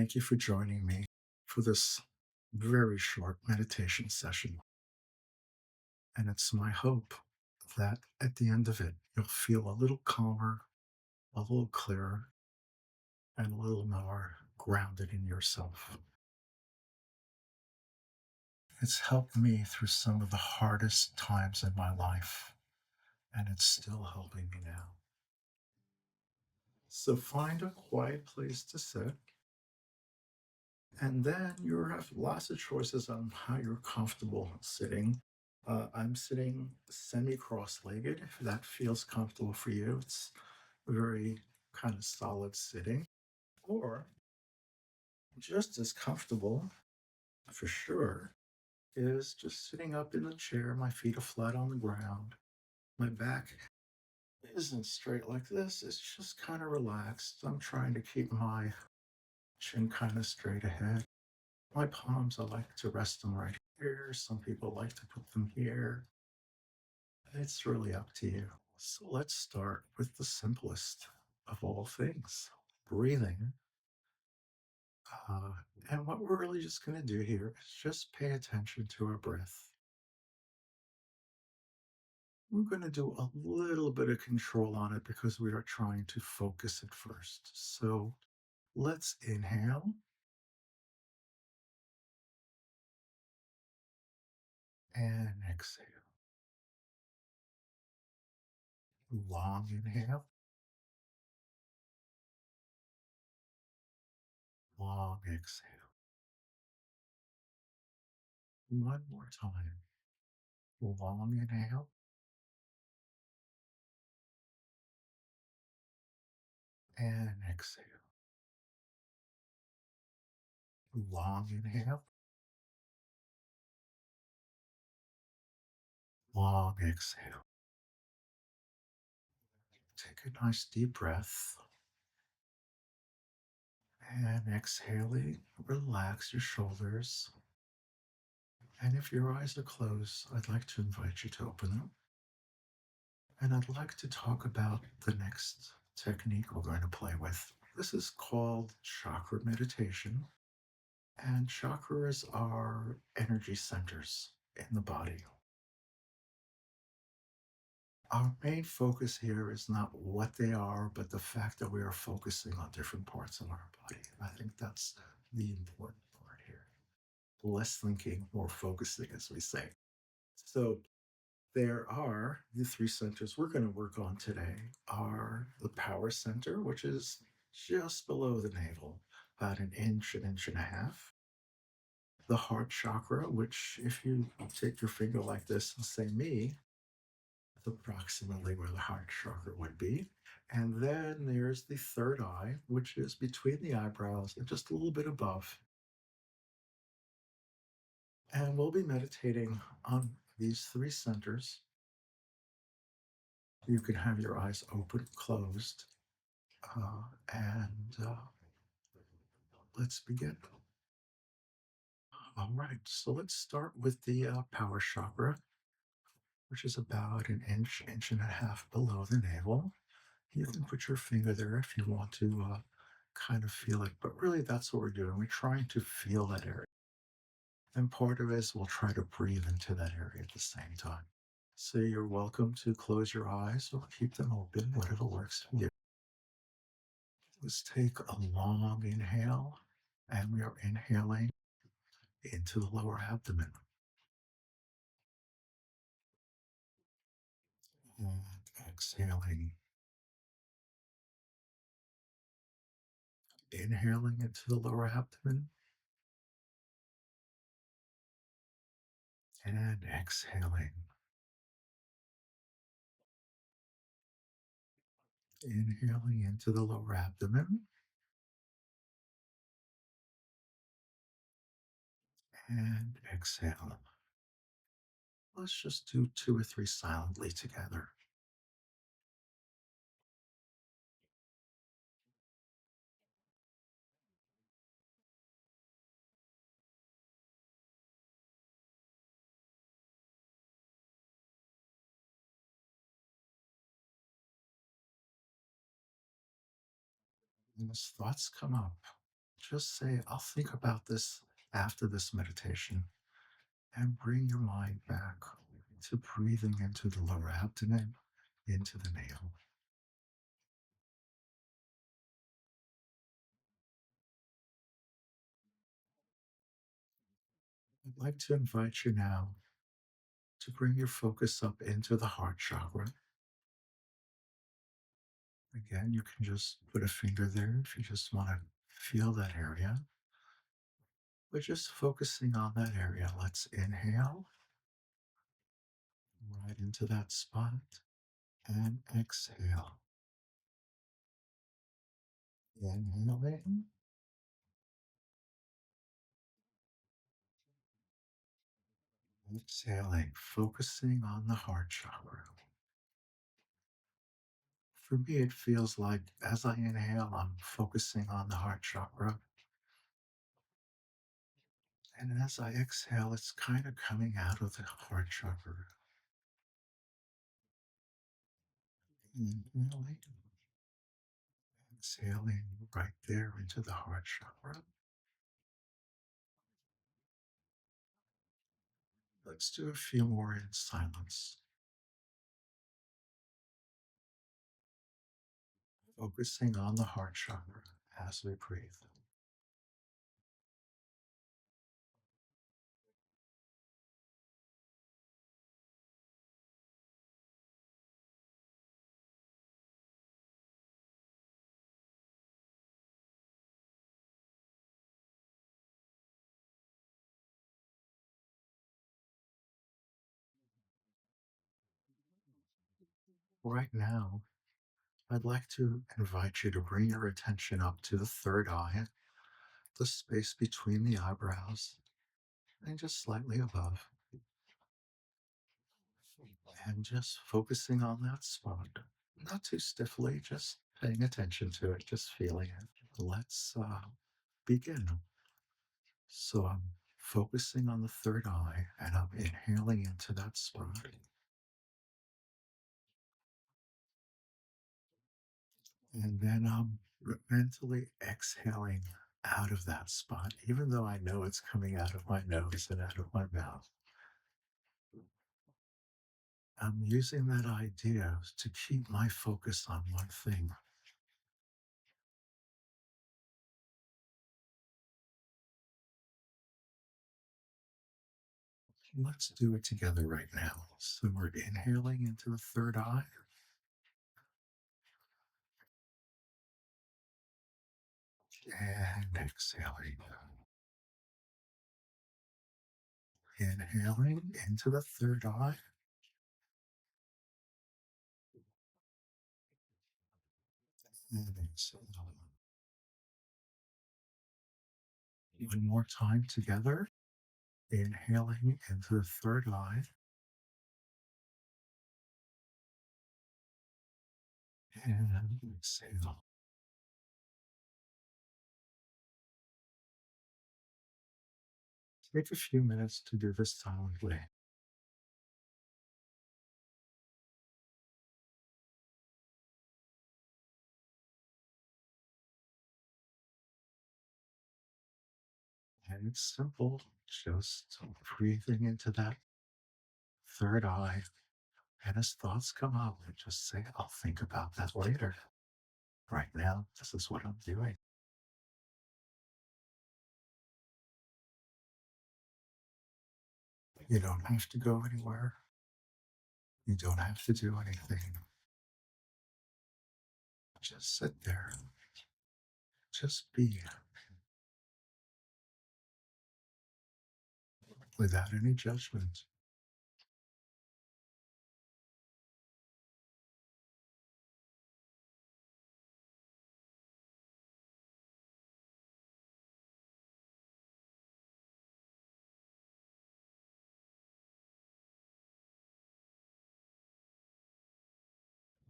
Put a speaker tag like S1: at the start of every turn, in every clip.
S1: Thank you for joining me for this very short meditation session. And it's my hope that at the end of it, you'll feel a little calmer, a little clearer, and a little more grounded in yourself. It's helped me through some of the hardest times in my life, and it's still helping me now. So find a quiet place to sit, and then you have lots of choices on how you're comfortable sitting. I'm sitting semi cross legged. If that feels comfortable for you, it's very kind of solid sitting, or just as comfortable for sure is just sitting up in the chair. My feet are flat on the ground. My back isn't straight like this, it's just kind of relaxed. I'm trying to keep my chin kind of straight ahead. My palms, I like to rest them right here. Some people like to put them here. It's really up to you. So let's start with the simplest of all things, breathing. Uh, and what we're really just going to do here is just pay attention to our breath. We're going to do a little bit of control on it because we are trying to focus it first. So let's inhale and exhale. Long inhale, long exhale. One more time. Long inhale and exhale. Long inhale, long exhale. Take a nice deep breath and exhaling, relax your shoulders. And if your eyes are closed, I'd like to invite you to open them. And I'd like to talk about the next technique we're going to play with. This is called chakra meditation. And chakras are energy centers in the body. Our main focus here is not what they are, but the fact that we are focusing on different parts of our body. I think that's the important part here. Less thinking, more focusing, as we say. So there are the three centers we're going to work on today are the power center, which is just below the navel, about an inch and a half. The heart chakra, which if you take your finger like this and say me, that's approximately where the heart chakra would be. And then there's the third eye, which is between the eyebrows and just a little bit above. And we'll be meditating on these three centers. You can have your eyes open, closed, and let's begin. All right, so let's start with the power chakra, which is about an inch, inch and a half below the navel. You can put your finger there if you want to kind of feel it, but really that's what we're doing. We're trying to feel that area. And part of it is we'll try to breathe into that area at the same time. So you're welcome to close your eyes or keep them open, whatever works for you. Let's take a long inhale, and we are inhaling into the lower abdomen and exhaling, inhaling into the lower abdomen and exhaling, inhaling into the lower abdomen and exhale. Let's just do two or three silently together. And as thoughts come up, Just say, I'll think about this after this meditation, and bring your mind back to breathing into the lower abdomen, into the navel. I'd like to invite you now to bring your focus up into the heart chakra. Again, you can just put a finger there if you just want to feel that area. But just focusing on that area, let's inhale right into that spot and exhale. Inhaling, exhaling, focusing on the heart chakra. For me, it feels like as I inhale, I'm focusing on the heart chakra. And as I exhale, it's kind of coming out of the heart chakra. Inhaling, exhaling right there into the heart chakra. Let's do a few more in silence, focusing on the heart chakra as we breathe. Right now, I'd like to invite you to bring your attention up to the third eye, the space between the eyebrows, and just slightly above, and just focusing on that spot. Not too stiffly, just paying attention to it, just feeling it. Let's begin. So I'm focusing on the third eye and I'm inhaling into that spot. And then I'm mentally exhaling out of that spot, even though I know it's coming out of my nose and out of my mouth. I'm using that idea to keep my focus on one thing. Let's do it together right now. So we're inhaling into the third eye and exhaling. Inhaling into the third eye and exhaling. One more time together. Inhaling into the third eye and exhale. Take a few minutes to do this silently. And it's simple, just breathing into that third eye. And as thoughts come up, just say, I'll think about that later. Right now, this is what I'm doing. You don't have to go anywhere. You don't have to do anything. Just sit there. Just be without any judgment.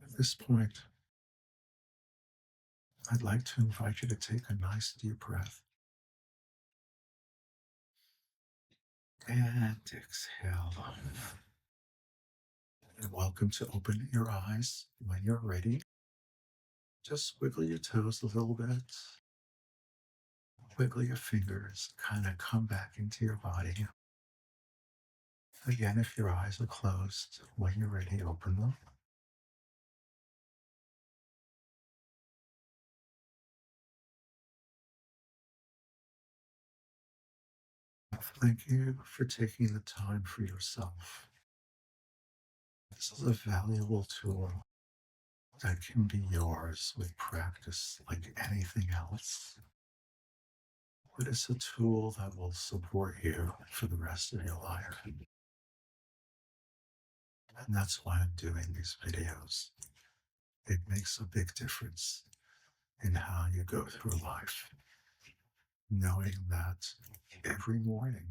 S1: At this point, I'd like to invite you to take a nice deep breath and exhale. And welcome to open your eyes when you're ready. Just wiggle your toes a little bit. wiggle your fingers, kind of come back into your body. Again, if your eyes are closed, when you're ready, open them. Thank you for taking the time for yourself. This is a valuable tool that can be yours with practice like anything else. But it's a tool that will support you for the rest of your life. And that's why I'm doing these videos. It makes a big difference in how you go through life, knowing that every morning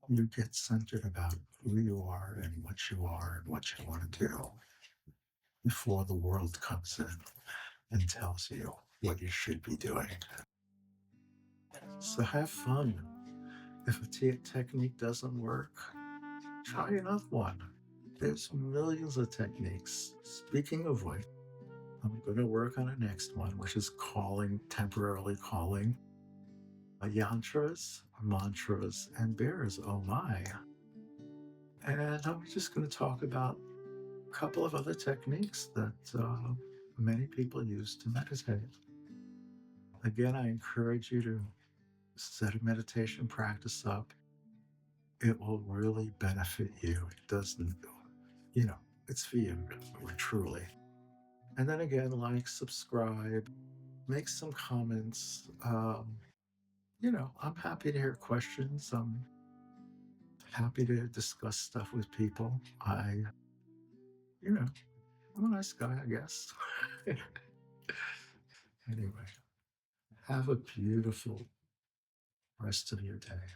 S1: you get centered about who you are and what you want to do before the world comes in and tells you what you should be doing. So have fun. If a technique doesn't work, try another one. There's millions of techniques. Speaking of which, I'm going to work on a next one, which is calling, temporarily calling yantras, mantras, and bears. Oh my. And I'm just going to talk about a couple of other techniques that many people use to meditate. Again, I encourage you to set a meditation practice up. It will really benefit you. It doesn't, you know, it's for you, truly. And then again, like, subscribe, make some comments. I'm happy to hear questions. I'm happy to discuss stuff with people. You know, I'm a nice guy, I guess. Anyway, have a beautiful rest of your day.